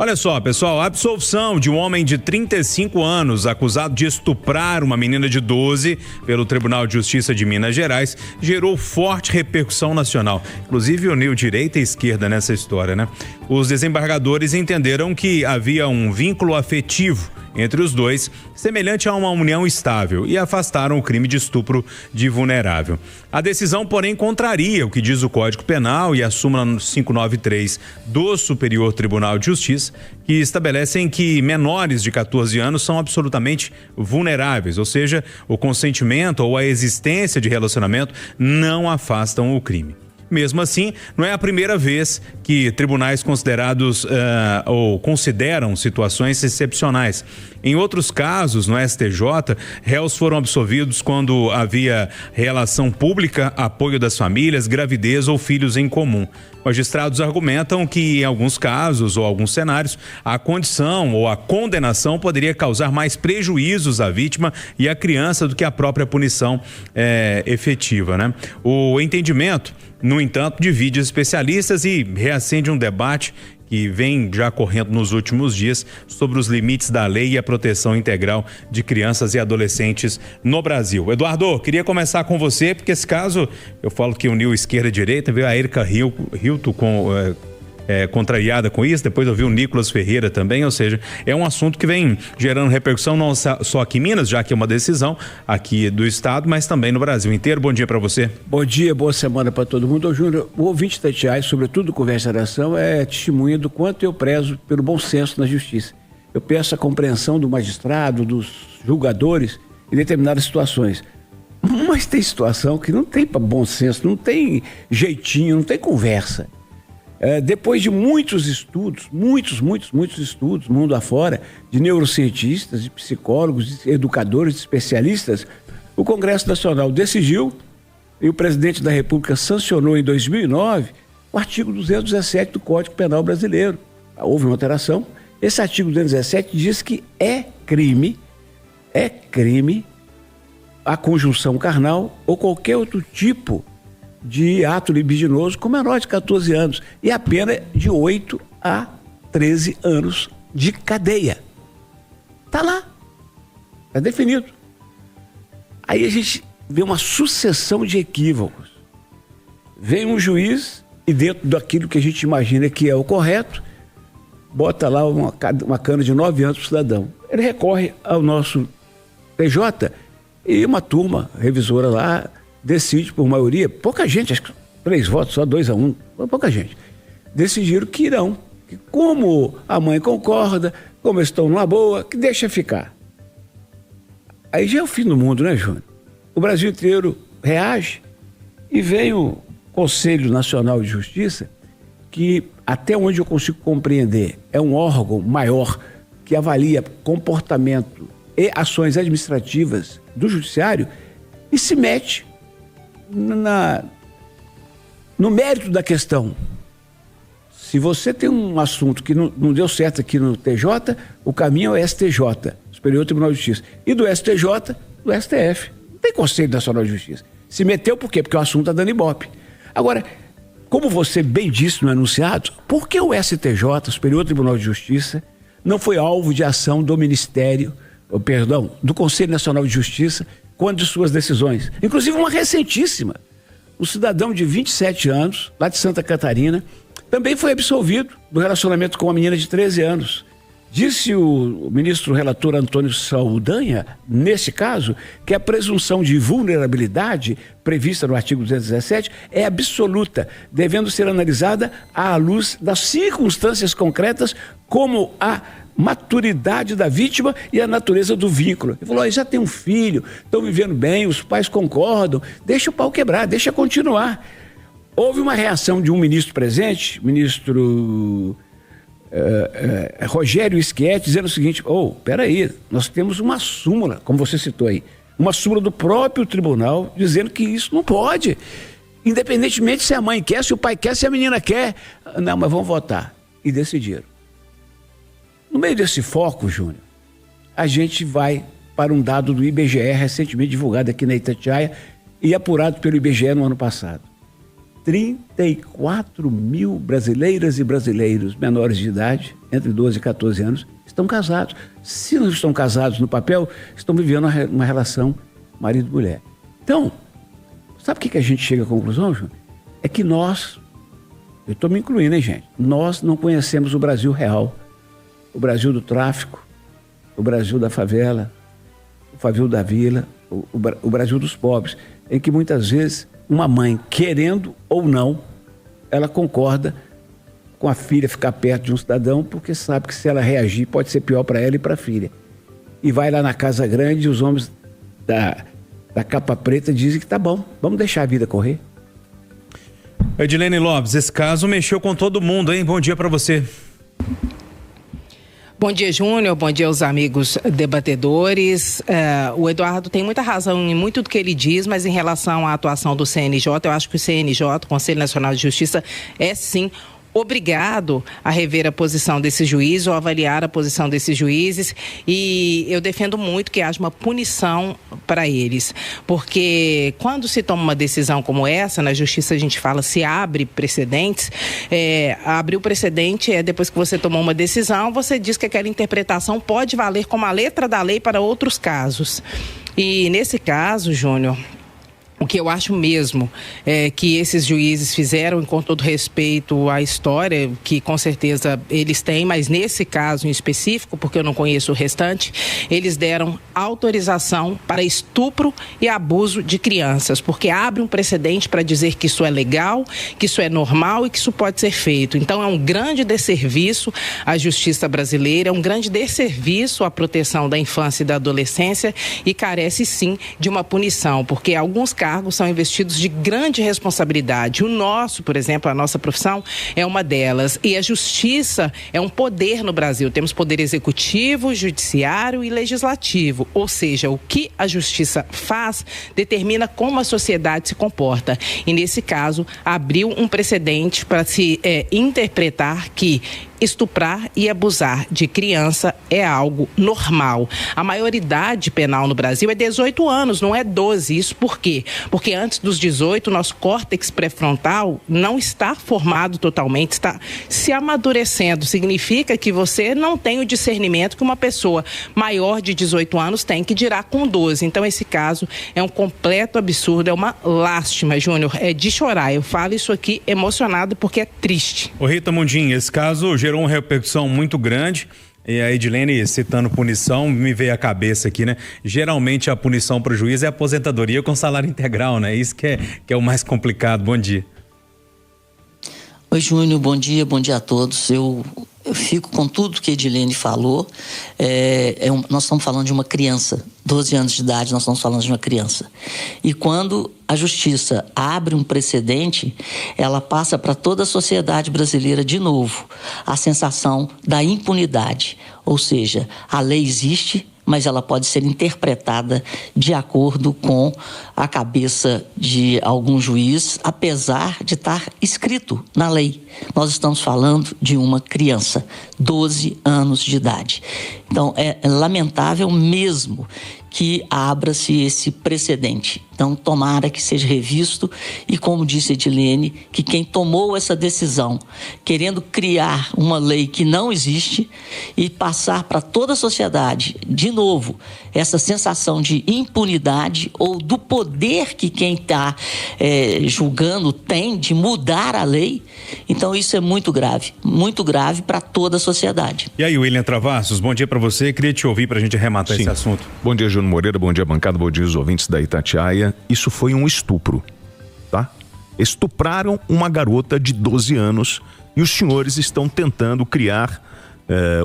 Olha só, pessoal, a absolvição de um homem de 35 anos acusado de estuprar uma menina de 12 pelo Tribunal de Justiça de Minas Gerais gerou forte repercussão nacional. Inclusive uniu direita e esquerda nessa história, né? Os desembargadores entenderam que havia um vínculo afetivo entre os dois, semelhante a uma união estável, e afastaram o crime de estupro de vulnerável. A decisão, porém, contraria o que diz o Código Penal e a súmula 593 do Superior Tribunal de Justiça, que estabelecem que menores de 14 anos são absolutamente vulneráveis, ou seja, o consentimento ou a existência de relacionamento não afastam o crime. Mesmo assim, não é a primeira vez que tribunais considerados ou consideram situações excepcionais. Em outros casos, no STJ, réus foram absolvidos quando havia relação pública, apoio das famílias, gravidez ou filhos em comum. Magistrados argumentam que, em alguns casos ou alguns cenários, a condição ou a condenação poderia causar mais prejuízos à vítima e à criança do que a própria punição efetiva, né? O entendimento, no entanto, divide os especialistas e reacende um debate que vem já correndo nos últimos dias sobre os limites da lei e a proteção integral de crianças e adolescentes no Brasil. Eduardo, queria começar com você, porque esse caso, eu falo que uniu esquerda e direita, veio a Erika Hilton contrariada com isso, depois eu vi o Nicolas Ferreira também, ou seja, é um assunto que vem gerando repercussão não só aqui em Minas, já que é uma decisão aqui do estado, mas também no Brasil inteiro. Bom dia para você. Bom dia, boa semana para todo mundo. Ô, Júnior, o ouvinte da Itatiaia, sobretudo Conversa da Nação, é testemunha do quanto eu prezo pelo bom senso na justiça. Eu peço a compreensão do magistrado, dos julgadores em determinadas situações. Mas tem situação que não tem bom senso, não tem jeitinho, não tem conversa. Depois de muitos estudos, muitos estudos, mundo afora, de neurocientistas, de psicólogos, de educadores, de especialistas, o Congresso Nacional decidiu, e o presidente da República sancionou em 2009, o artigo 217 do Código Penal Brasileiro. Houve uma alteração. Esse artigo 217 diz que é crime a conjunção carnal ou qualquer outro tipo de ato libidinoso com menor de 14 anos e a pena de 8 a 13 anos de cadeia. Tá lá. Tá definido. Aí a gente vê uma sucessão de equívocos. Vem um juiz e dentro daquilo que a gente imagina que é o correto, bota lá uma cana de 9 anos para o cidadão. Ele recorre ao nosso TJ e uma turma revisora lá decide por maioria, pouca gente, acho que 3 votos, só 2-1, pouca gente, decidiram que irão, que como a mãe concorda, como estão numa boa, que deixa ficar. Aí já é o fim do mundo, né, Júnior? O Brasil inteiro reage e vem o Conselho Nacional de Justiça, que até onde eu consigo compreender, é um órgão maior que avalia comportamento e ações administrativas do judiciário e se mete no mérito da questão. Se você tem um assunto que não deu certo aqui no TJ, o caminho é o STJ, Superior Tribunal de Justiça, e do STJ, do STF. Não tem Conselho Nacional de Justiça. Se meteu por quê? Porque o assunto está dando ibope. Agora, como você bem disse no enunciado, por que o STJ, Superior Tribunal de Justiça, não foi alvo de ação do do Conselho Nacional de Justiça quando de suas decisões? Inclusive uma recentíssima. O cidadão de 27 anos, lá de Santa Catarina, também foi absolvido do relacionamento com uma menina de 13 anos. Disse o ministro relator Antônio Saldanha, nesse caso, que a presunção de vulnerabilidade prevista no artigo 217 é absoluta, devendo ser analisada à luz das circunstâncias concretas, como a maturidade da vítima e a natureza do vínculo. Ele falou, já tem um filho, estão vivendo bem, os pais concordam, deixa o pau quebrar, deixa continuar. Houve uma reação de um ministro presente, ministro Rogério Schietti, dizendo o seguinte, peraí, nós temos uma súmula, como você citou aí, uma súmula do próprio tribunal, dizendo que isso não pode, independentemente se a mãe quer, se o pai quer, se a menina quer, não, mas vamos votar. E decidiram. No meio desse foco, Júnior, a gente vai para um dado do IBGE recentemente divulgado aqui na Itatiaia e apurado pelo IBGE no ano passado. 34 mil brasileiras e brasileiros menores de idade, entre 12 e 14 anos, estão casados. Se não estão casados no papel, estão vivendo uma relação marido-mulher. Então, sabe o que a gente chega à conclusão, Júnior? É que nós, eu estou me incluindo, hein, gente? Nós não conhecemos o Brasil real. O Brasil do tráfico, o Brasil da favela, o Brasil da vila, o Brasil dos pobres, em que muitas vezes uma mãe, querendo ou não, ela concorda com a filha ficar perto de um cidadão, porque sabe que se ela reagir pode ser pior para ela e para a filha. E vai lá na Casa Grande e os homens da capa preta dizem que tá bom, vamos deixar a vida correr. Edilene Lopes, esse caso mexeu com todo mundo, hein? Bom dia para você. Bom dia, Júnior. Bom dia aos amigos debatedores. O Eduardo tem muita razão em muito do que ele diz, mas em relação à atuação do CNJ, eu acho que o CNJ, o Conselho Nacional de Justiça, é sim obrigado a rever a posição desse juiz ou avaliar a posição desses juízes, e eu defendo muito que haja uma punição para eles, porque quando se toma uma decisão como essa, na justiça a gente fala se abre precedentes, abrir o precedente é depois que você tomou uma decisão, você diz que aquela interpretação pode valer como a letra da lei para outros casos. E nesse caso, Júnior, o que eu acho mesmo é que esses juízes fizeram, com todo respeito à história, que com certeza eles têm, mas nesse caso em específico, porque eu não conheço o restante, eles deram autorização para estupro e abuso de crianças, porque abre um precedente para dizer que isso é legal, que isso é normal e que isso pode ser feito. Então é um grande desserviço à justiça brasileira, é um grande desserviço à proteção da infância e da adolescência e carece sim de uma punição, porque alguns cargos são investidos de grande responsabilidade. O nosso, por exemplo, a nossa profissão é uma delas. E a justiça é um poder no Brasil. Temos poder executivo, judiciário e legislativo. Ou seja, o que a justiça faz determina como a sociedade se comporta. E nesse caso, abriu um precedente para se interpretar que estuprar e abusar de criança é algo normal. A maioridade penal no Brasil é 18 anos, não é 12. Isso por quê? Porque antes dos 18, o nosso córtex pré-frontal não está formado totalmente, está se amadurecendo. Significa que você não tem o discernimento que uma pessoa maior de 18 anos tem, que dirá com 12. Então, esse caso é um completo absurdo, é uma lástima, Júnior. É de chorar. Eu falo isso aqui emocionado porque é triste. Ô Rita Mundim, esse caso gerou uma repercussão muito grande. E a Edilene, citando punição, me veio à cabeça aqui, né? Geralmente a punição para o juiz é aposentadoria com salário integral, né? Isso que é o mais complicado. Bom dia. Oi, Júnior, bom dia a todos. Eu fico com tudo que a Edilene falou. Nós estamos falando de uma criança, 12 anos de idade, nós estamos falando de uma criança. E quando a justiça abre um precedente, ela passa para toda a sociedade brasileira de novo a sensação da impunidade. Ou seja, a lei existe, mas ela pode ser interpretada de acordo com a cabeça de algum juiz, apesar de estar escrito na lei. Nós estamos falando de uma criança, 12 anos de idade. Então, é lamentável mesmo que abra-se esse precedente. Então, tomara que seja revisto e, como disse Edilene, que quem tomou essa decisão, querendo criar uma lei que não existe e passar para toda a sociedade, de novo, essa sensação de impunidade ou do poder que quem está julgando tem de mudar a lei, então isso é muito grave para toda a sociedade. E aí, William Travassos, bom dia para você, queria te ouvir para a gente arrematar esse assunto. Bom dia, Júnior Moreira, bom dia, bancada, bom dia, os ouvintes da Itatiaia. Isso foi um estupro, tá? Estupraram uma garota de 12 anos e os senhores estão tentando criar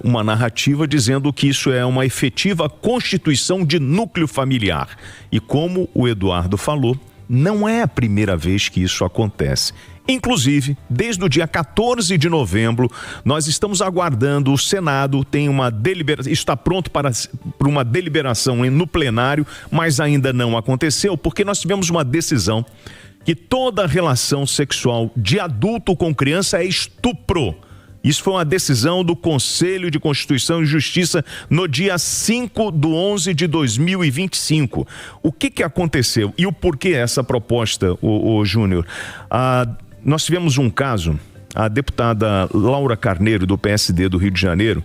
uma narrativa dizendo que isso é uma efetiva constituição de núcleo familiar. E como o Eduardo falou, não é a primeira vez que isso acontece. Inclusive, desde o dia 14 de novembro, nós estamos aguardando, o Senado tem uma deliberação, está pronto para uma deliberação no plenário, mas ainda não aconteceu, porque nós tivemos uma decisão que toda relação sexual de adulto com criança é estupro. Isso foi uma decisão do Conselho de Constituição e Justiça no dia 5/11 de 2025. O que aconteceu e o porquê essa proposta, o Júnior? nós tivemos um caso, a deputada Laura Carneiro, do PSD do Rio de Janeiro,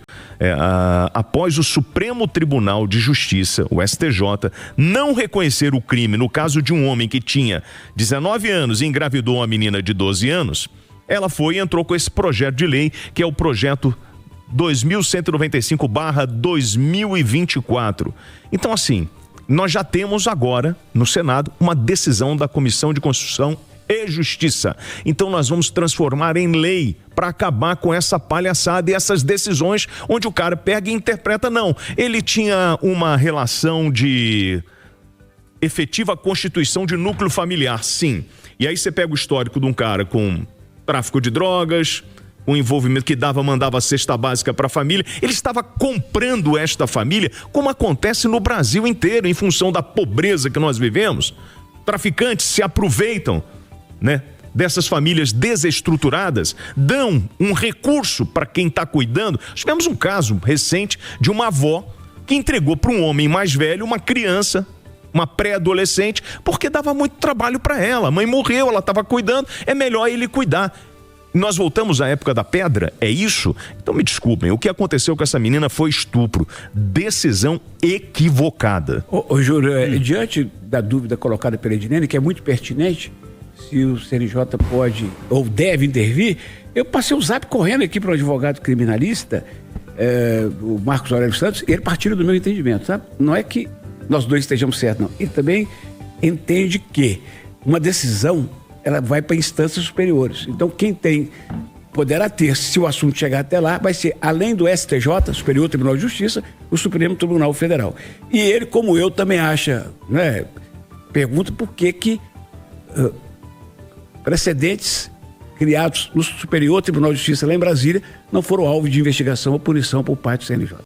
após o Supremo Tribunal de Justiça, o STJ, não reconhecer o crime no caso de um homem que tinha 19 anos e engravidou uma menina de 12 anos, ela foi e entrou com esse projeto de lei, que é o projeto 2195/2024. Então, assim, nós já temos agora, no Senado, uma decisão da Comissão de Constituição e Justiça. Então nós vamos transformar em lei para acabar com essa palhaçada e essas decisões onde o cara pega e interpreta. Não, ele tinha uma relação de efetiva constituição de núcleo familiar, sim. E aí você pega o histórico de um cara com tráfico de drogas, um envolvimento que mandava cesta básica para a família. Ele estava comprando esta família, como acontece no Brasil inteiro, em função da pobreza que nós vivemos. Traficantes se aproveitam, né, dessas famílias desestruturadas, dão um recurso para quem está cuidando. Tivemos um caso recente de uma avó que entregou para um homem mais velho uma criança, uma pré-adolescente, porque dava muito trabalho para ela. A mãe morreu, ela estava cuidando, é melhor ele cuidar. Nós voltamos à época da pedra, é isso? Então me desculpem, o que aconteceu com essa menina foi estupro, decisão equivocada. Ô Júlio, diante da dúvida colocada pela Edilene, que é muito pertinente, se o CNJ pode ou deve intervir, eu passei o zap correndo aqui para o advogado criminalista, o Marcos Aurélio Santos, e ele partilha do meu entendimento, sabe? Não é que nós dois estejamos certos, não. Ele também entende que uma decisão, ela vai para instâncias superiores. Então, quem poderá ter, se o assunto chegar até lá, vai ser, além do STJ, Superior Tribunal de Justiça, o Supremo Tribunal Federal. E ele, como eu, também acha, né, pergunta por que precedentes criados no Superior Tribunal de Justiça lá em Brasília não foram alvo de investigação ou punição por parte do CNJ.